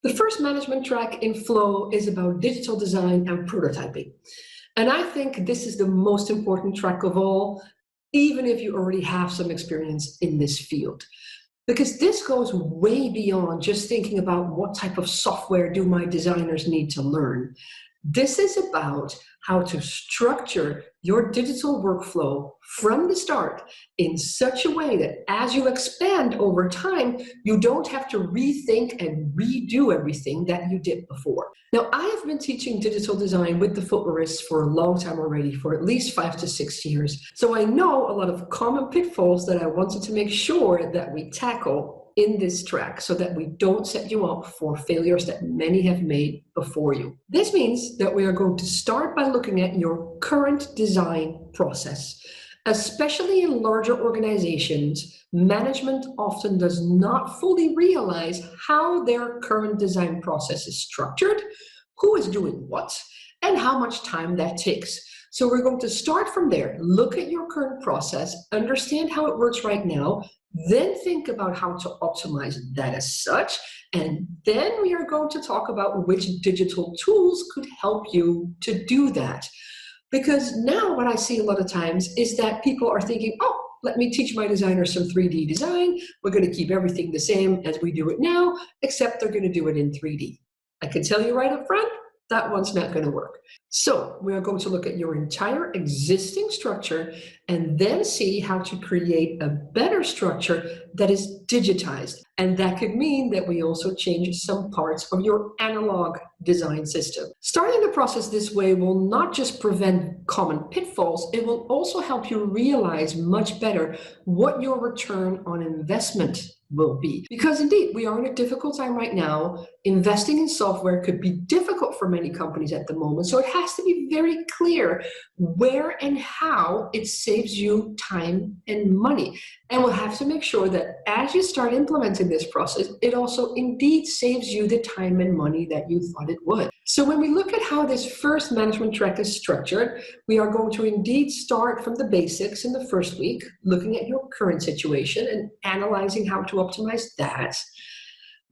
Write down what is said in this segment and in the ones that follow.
The first management track in Flow is about digital design and prototyping. And I think this is the most important track of all, even if you already have some experience in this field. Because this goes way beyond just thinking about what type of software do my designers need to learn. This is about how to structure your digital workflow from the start in such a way that as you expand over time, you don't have to rethink and redo everything that you did before. Now, I have been teaching digital design with the Footwearists for a long time already, for at least 5 to 6 years. So I know a lot of common pitfalls that I wanted to make sure that we tackle in this track so that we don't set you up for failures that many have made before you. This means that we are going to start by looking at your current design process. Especially in larger organizations, management often does not fully realize how their current design process is structured, who is doing what, and how much time that takes. So we're going to start from there, look at your current process, understand how it works right now, then think about how to optimize that as such, and then we are going to talk about which digital tools could help you to do that. Because now what I see a lot of times is that people are thinking, oh, let me teach my designers some 3D design. We're going to keep everything the same as we do it now, except they're going to do it in 3D. I can tell you right up front, that one's not going to work. So we are going to look at your entire existing structure and then see how to create a better structure that is digitized. And that could mean that we also change some parts of your analog design system. Starting the process this way will not just prevent common pitfalls, it will also help you realize much better what your return on investment will be. Because indeed, we are in a difficult time right now. Investing in software could be difficult for many companies at the moment. So it has to be very clear where and how it saves you time and money. And we'll have to make sure that as you start implementing this process, it also indeed saves you the time and money that you thought it would. So when we look at how this first management track is structured, we are going to indeed start from the basics in the first week, looking at your current situation and analyzing how to optimize that.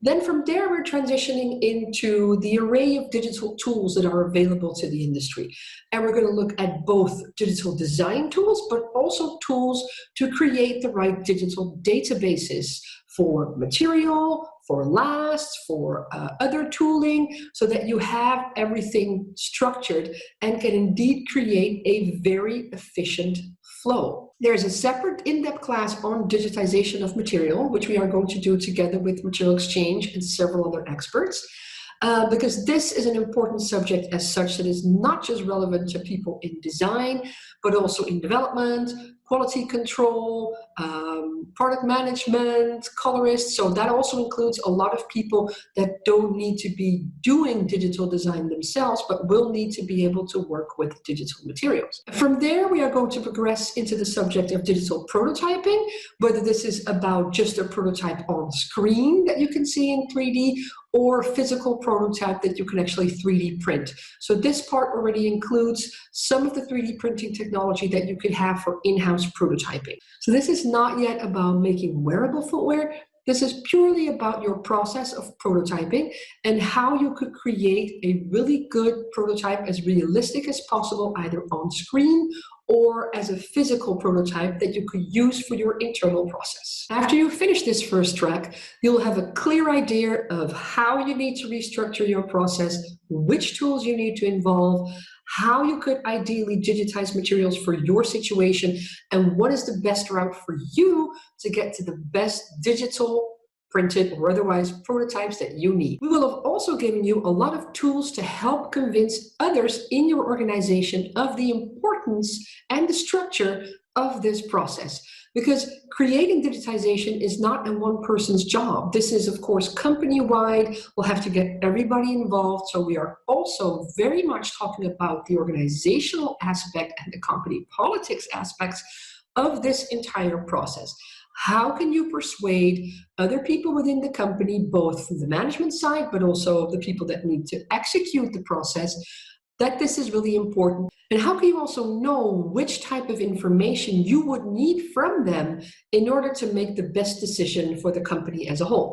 Then from there, we're transitioning into the array of digital tools that are available to the industry. And we're going to look at both digital design tools, but also tools to create the right digital databases for material, for last, for other tooling, so that you have everything structured and can indeed create a very efficient flow. There's a separate in-depth class on digitization of material, which we are going to do together with Material Exchange and several other experts, because this is an important subject as such that is not just relevant to people in design, but also in development, quality control, product management, colorists. So that also includes a lot of people that don't need to be doing digital design themselves, but will need to be able to work with digital materials. From there, we are going to progress into the subject of digital prototyping, whether this is about just a prototype on screen that you can see in 3D, or physical prototype that you can actually 3D print. So this part already includes some of the 3D printing technology that you could have for in-house prototyping. So this is not yet about making wearable footwear. This is purely about your process of prototyping and how you could create a really good prototype as realistic as possible, either on screen or as a physical prototype that you could use for your internal process. After you finish this first track, you'll have a clear idea of how you need to restructure your process, which tools you need to involve, how you could ideally digitize materials for your situation, and what is the best route for you to get to the best digital, printed, or otherwise prototypes that you need. We will have also given you a lot of tools to help convince others in your organization of the importance and the structure of this process. Because creating digitization is not a one person's job. This is, of course, company-wide. We'll have to get everybody involved. So we are also very much talking about the organizational aspect and the company politics aspects of this entire process. How can you persuade other people within the company, both from the management side, but also the people that need to execute the process, that this is really important? And how can you also know which type of information you would need from them in order to make the best decision for the company as a whole?